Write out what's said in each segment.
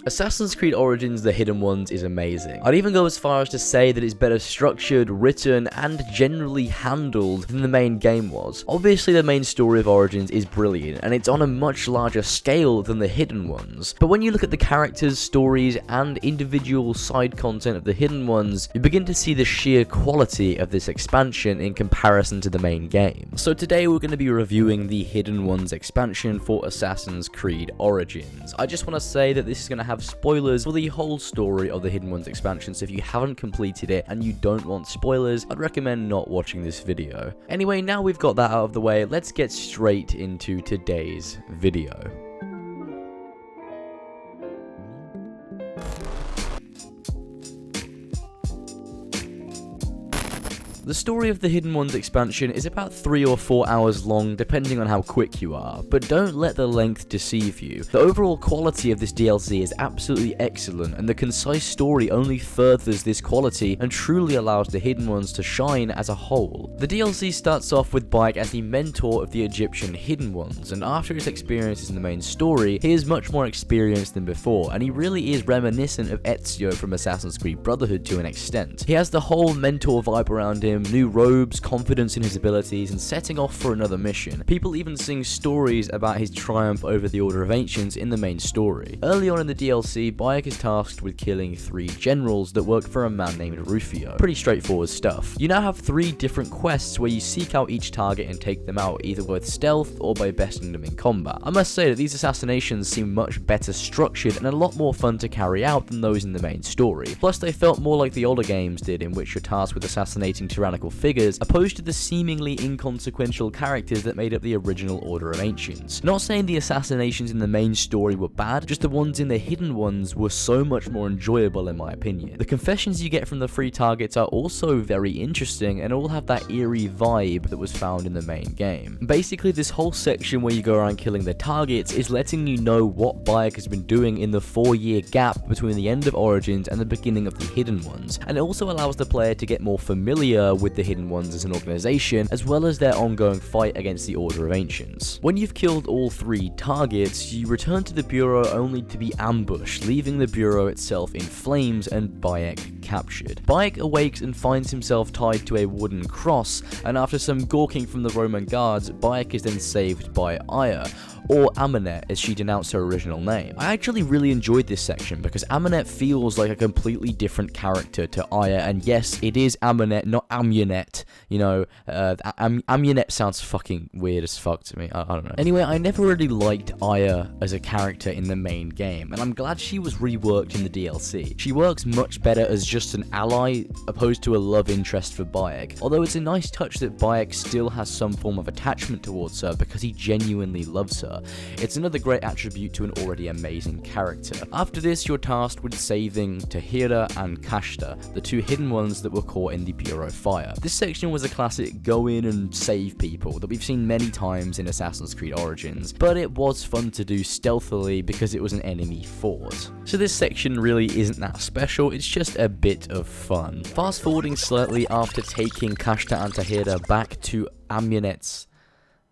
Assassin's Creed Origins The Hidden Ones is amazing. I'd even go as far as to say that it's better structured, written, and generally handled than the main game was. Obviously, the main story of Origins is brilliant, and it's on a much larger scale than The Hidden Ones. But when you look at the characters, stories, and individual side content of The Hidden Ones, you begin to see the sheer quality of this expansion in comparison to the main game. So today we're going to be reviewing the Hidden Ones expansion for Assassin's Creed Origins. I just want to say that this is going to have spoilers for the whole story of the Hidden Ones expansion, so if you haven't completed it and you don't want spoilers, I'd recommend not watching this video. Anyway, now we've got that out of the way, let's get straight into today's video. The story of the Hidden Ones expansion is about 3 or 4 hours long depending on how quick you are, but don't let the length deceive you. The overall quality of this DLC is absolutely excellent, and the concise story only furthers this quality and truly allows the Hidden Ones to shine as a whole. The DLC starts off with Bayek as the mentor of the Egyptian Hidden Ones, and after his experiences in the main story, he is much more experienced than before, and he really is reminiscent of Ezio from Assassin's Creed Brotherhood to an extent. He has the whole mentor vibe around him, new robes, confidence in his abilities, and setting off for another mission. People even sing stories about his triumph over the Order of Ancients in the main story. Early on in the DLC, Bayek is tasked with killing 3 generals that work for a man named Rufio. Pretty straightforward stuff. You now have 3 different quests where you seek out each target and take them out, either with stealth or by besting them in combat. I must say that these assassinations seem much better structured and a lot more fun to carry out than those in the main story. Plus, they felt more like the older games did, in which you're tasked with assassinating tyrannical figures, opposed to the seemingly inconsequential characters that made up the original Order of Ancients. Not saying the assassinations in the main story were bad, just the ones in the Hidden Ones were so much more enjoyable in my opinion. The confessions you get from the 3 targets are also very interesting and all have that eerie vibe that was found in the main game. Basically, this whole section where you go around killing the targets is letting you know what Bayek has been doing in the 4-year gap between the end of Origins and the beginning of the Hidden Ones, and it also allows the player to get more familiar with the Hidden Ones as an organization, as well as their ongoing fight against the Order of Ancients. When you've killed all 3 targets, you return to the Bureau only to be ambushed, leaving the Bureau itself in flames and Bayek captured. Bayek awakes and finds himself tied to a wooden cross, and after some gawking from the Roman guards, Bayek is then saved by Aya, or Amunet as she denounced her original name. I actually really enjoyed this section because Amunet feels like a completely different character to Aya, and yes, it is Amunet, not Amunet. You know, Amunet sounds fucking weird as fuck to me. I don't know. Anyway, I never really liked Aya as a character in the main game, and I'm glad she was reworked in the DLC. She works much better as just an ally opposed to a love interest for Bayek, although it's a nice touch that Bayek still has some form of attachment towards her because he genuinely loves her. It's another great attribute to an already amazing character. After this, you're tasked with saving Tahira and Kashta, the 2 Hidden Ones that were caught in the Bureau fire. This section was a classic go in and save people that we've seen many times in Assassin's Creed Origins, but it was fun to do stealthily because it was an enemy fort. So this section really isn't that special, it's just a bit of fun. Fast forwarding slightly after taking Kashta and Tahira back to Amunet's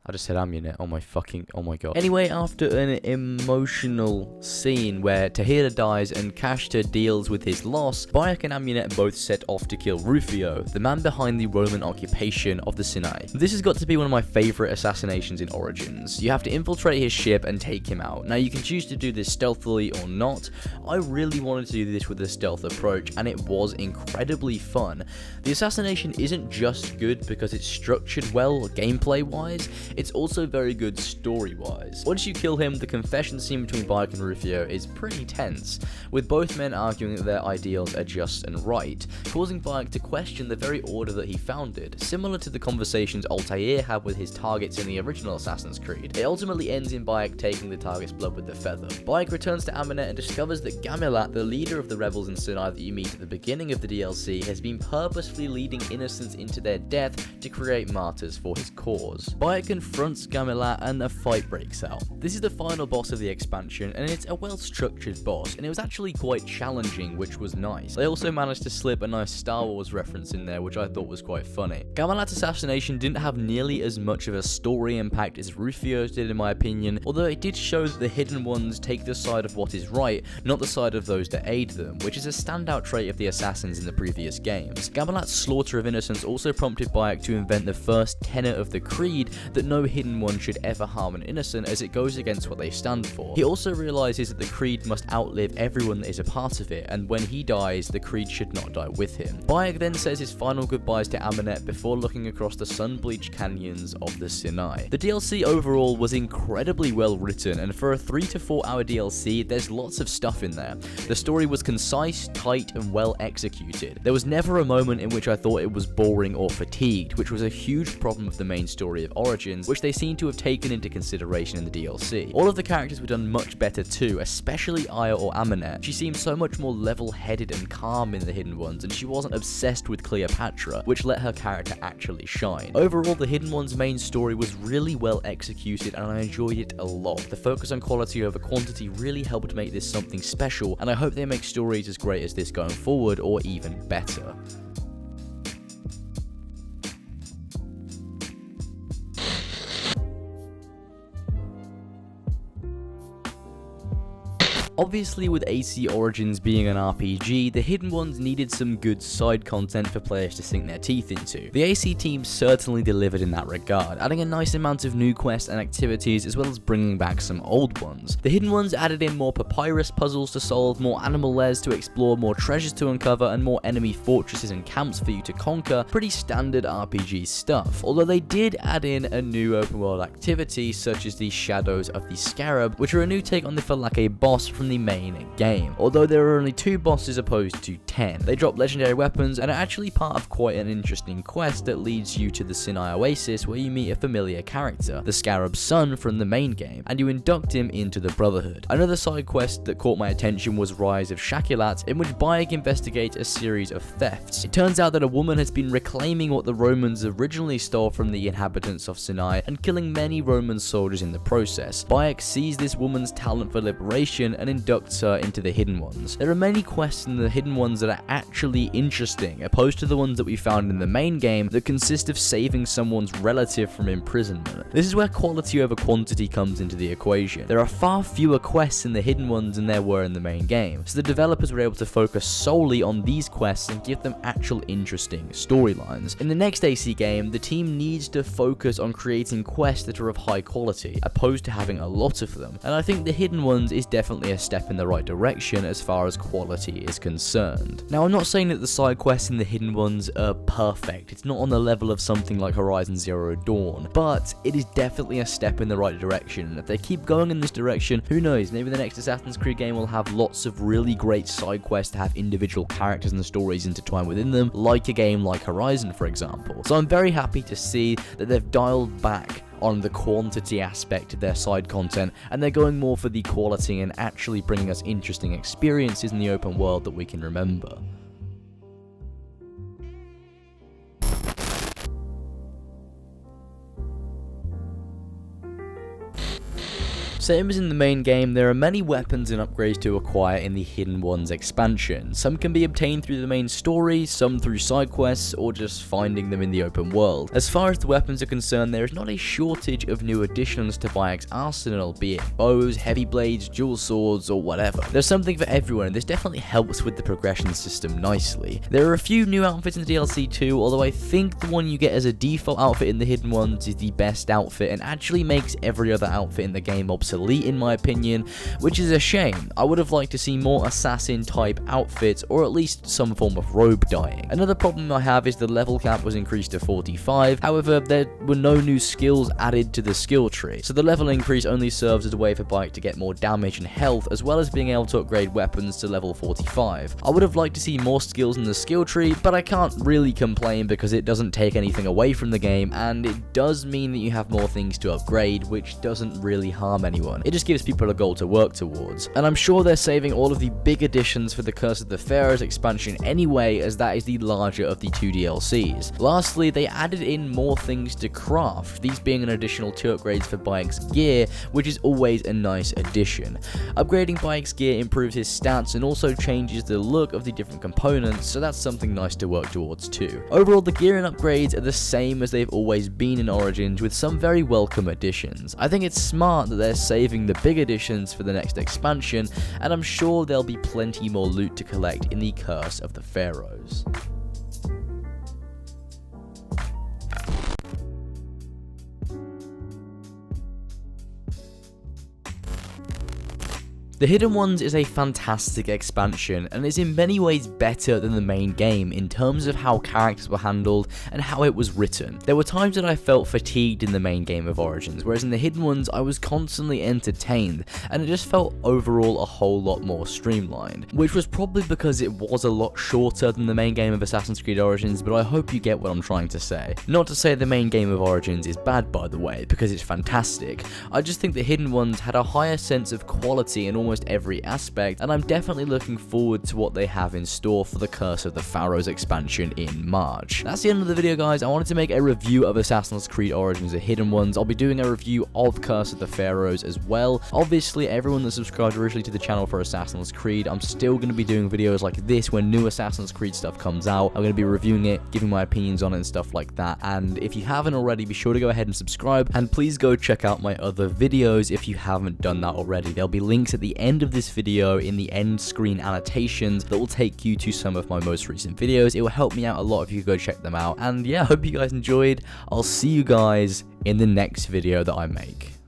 I just said Amunet, oh my god. Anyway, after an emotional scene where Tahira dies and Kashta deals with his loss, Bayek and Amunet both set off to kill Rufio, the man behind the Roman occupation of the Sinai. This has got to be one of my favourite assassinations in Origins. You have to infiltrate his ship and take him out. Now you can choose to do this stealthily or not. I really wanted to do this with a stealth approach, and it was incredibly fun. The assassination isn't just good because it's structured well gameplay wise, it's also very good story-wise. Once you kill him, the confession scene between Bayek and Rufio is pretty tense, with both men arguing that their ideals are just and right, causing Bayek to question the very order that he founded, similar to the conversations Altair had with his targets in the original Assassin's Creed. It ultimately ends in Bayek taking the target's blood with the feather. Bayek returns to Amunet and discovers that Gamilat, the leader of the rebels in Sinai that you meet at the beginning of the DLC, has been purposefully leading innocents into their death to create martyrs for his cause. Bayek confronts Gamilat and a fight breaks out. This is the final boss of the expansion, and it's a well-structured boss, and it was actually quite challenging, which was nice. They also managed to slip a nice Star Wars reference in there, which I thought was quite funny. Gamilat's assassination didn't have nearly as much of a story impact as Rufio's did in my opinion, although it did show that the hidden ones take the side of what is right, not the side of those that aid them, which is a standout trait of the assassins in the previous games. Gamilat's slaughter of innocents also prompted Bayek to invent the first tenet of the creed that no hidden one should ever harm an innocent, as it goes against what they stand for. He also realizes that the creed must outlive everyone that is a part of it, and when he dies, the creed should not die with him. Bayek then says his final goodbyes to Aminet before looking across the sun-bleached canyons of the Sinai. The DLC overall was incredibly well written, and for a 3 to 4 hour DLC, there's lots of stuff in there. The story was concise, tight, and well executed. There was never a moment in which I thought it was boring or fatigued, which was a huge problem with the main story of Origins, which they seem to have taken into consideration in the DLC. All of the characters were done much better too, especially Aya or Aminet. She seemed so much more level-headed and calm in the Hidden Ones, and she wasn't obsessed with Cleopatra, which let her character actually shine. Overall, the Hidden Ones' main story was really well executed, and I enjoyed it a lot. The focus on quality over quantity really helped make this something special, and I hope they make stories as great as this going forward, or even better. Obviously, with AC Origins being an RPG, the Hidden Ones needed some good side content for players to sink their teeth into. The AC team certainly delivered in that regard, adding a nice amount of new quests and activities as well as bringing back some old ones. The Hidden Ones added in more papyrus puzzles to solve, more animal lairs to explore, more treasures to uncover, and more enemy fortresses and camps for you to conquer. Pretty standard RPG stuff, although they did add in a new open world activity such as the Shadows of the Scarab, which are a new take on the Falake boss from the main game. Although there are only 2 bosses opposed to 10. They drop legendary weapons and are actually part of quite an interesting quest that leads you to the Sinai Oasis, where you meet a familiar character, the Scarab's son from the main game, and you induct him into the Brotherhood. Another side quest that caught my attention was Rise of Shakilat, in which Bayek investigates a series of thefts. It turns out that a woman has been reclaiming what the Romans originally stole from the inhabitants of Sinai and killing many Roman soldiers in the process. Bayek sees this woman's talent for liberation and inducts her into the Hidden Ones. There are many quests in the Hidden Ones that are actually interesting, opposed to the ones that we found in the main game that consist of saving someone's relative from imprisonment. This is where quality over quantity comes into the equation. There are far fewer quests in the Hidden Ones than there were in the main game, so the developers were able to focus solely on these quests and give them actual interesting storylines. In the next AC game, the team needs to focus on creating quests that are of high quality, opposed to having a lot of them, and I think the Hidden Ones is definitely a step in the right direction as far as quality is concerned. Now, I'm not saying that the side quests in the Hidden Ones are perfect. It's not on the level of something like Horizon Zero Dawn, but it is definitely a step in the right direction. And if they keep going in this direction, who knows, maybe the next Assassin's Creed game will have lots of really great side quests to have individual characters and stories intertwined within them, like a game like Horizon, for example. So I'm very happy to see that they've dialed back on the quantity aspect of their side content, and they're going more for the quality and actually bringing us interesting experiences in the open world that we can remember. Same as in the main game, there are many weapons and upgrades to acquire in the Hidden Ones expansion. Some can be obtained through the main story, some through side quests, or just finding them in the open world. As far as the weapons are concerned, there is not a shortage of new additions to Bayek's arsenal, be it bows, heavy blades, dual swords, or whatever. There's something for everyone, and this definitely helps with the progression system nicely. There are a few new outfits in the DLC too, although I think the one you get as a default outfit in the Hidden Ones is the best outfit and actually makes every other outfit in the game obsolete in my opinion, which is a shame. I would have liked to see more assassin type outfits, or at least some form of robe dyeing. Another problem I have is the level cap was increased to 45, however there were no new skills added to the skill tree, so the level increase only serves as a way for Bayek to get more damage and health, as well as being able to upgrade weapons to level 45. I would have liked to see more skills in the skill tree, but I can't really complain because it doesn't take anything away from the game, and it does mean that you have more things to upgrade, which doesn't really harm anyone. anyone. It just gives people a goal to work towards. And I'm sure they're saving all of the big additions for the Curse of the Pharaohs expansion anyway, as that is the larger of the 2 DLCs. Lastly, they added in more things to craft, these being an additional 2 upgrades for Bayek's gear, which is always a nice addition. Upgrading Bayek's gear improves his stats and also changes the look of the different components, so that's something nice to work towards too. Overall, the gear and upgrades are the same as they've always been in Origins, with some very welcome additions. I think it's smart that they're saving the big additions for the next expansion, and I'm sure there'll be plenty more loot to collect in the Curse of the Pharaohs. The Hidden Ones is a fantastic expansion and is in many ways better than the main game in terms of how characters were handled and how it was written. There were times that I felt fatigued in the main game of Origins, whereas in the Hidden Ones I was constantly entertained, and it just felt overall a whole lot more streamlined, which was probably because it was a lot shorter than the main game of Assassin's Creed Origins, but I hope you get what I'm trying to say. Not to say the main game of Origins is bad, by the way, because it's fantastic. I just think the Hidden Ones had a higher sense of quality in almost every aspect, and I'm definitely looking forward to what they have in store for the Curse of the Pharaohs expansion in March. That's the end of the video, guys. I wanted to make a review of Assassin's Creed Origins: The Hidden Ones. I'll be doing a review of Curse of the Pharaohs as well. Obviously, everyone that subscribed originally to the channel for Assassin's Creed, I'm still going to be doing videos like this when new Assassin's Creed stuff comes out. I'm going to be reviewing it, giving my opinions on it and stuff like that. And if you haven't already, be sure to go ahead and subscribe, and please go check out my other videos if you haven't done that already. There'll be links at the end of this video in the end screen annotations that will take you to some of my most recent videos. It will help me out a lot if you could go check them out. And yeah, I hope you guys enjoyed. I'll see you guys in the next video that I make.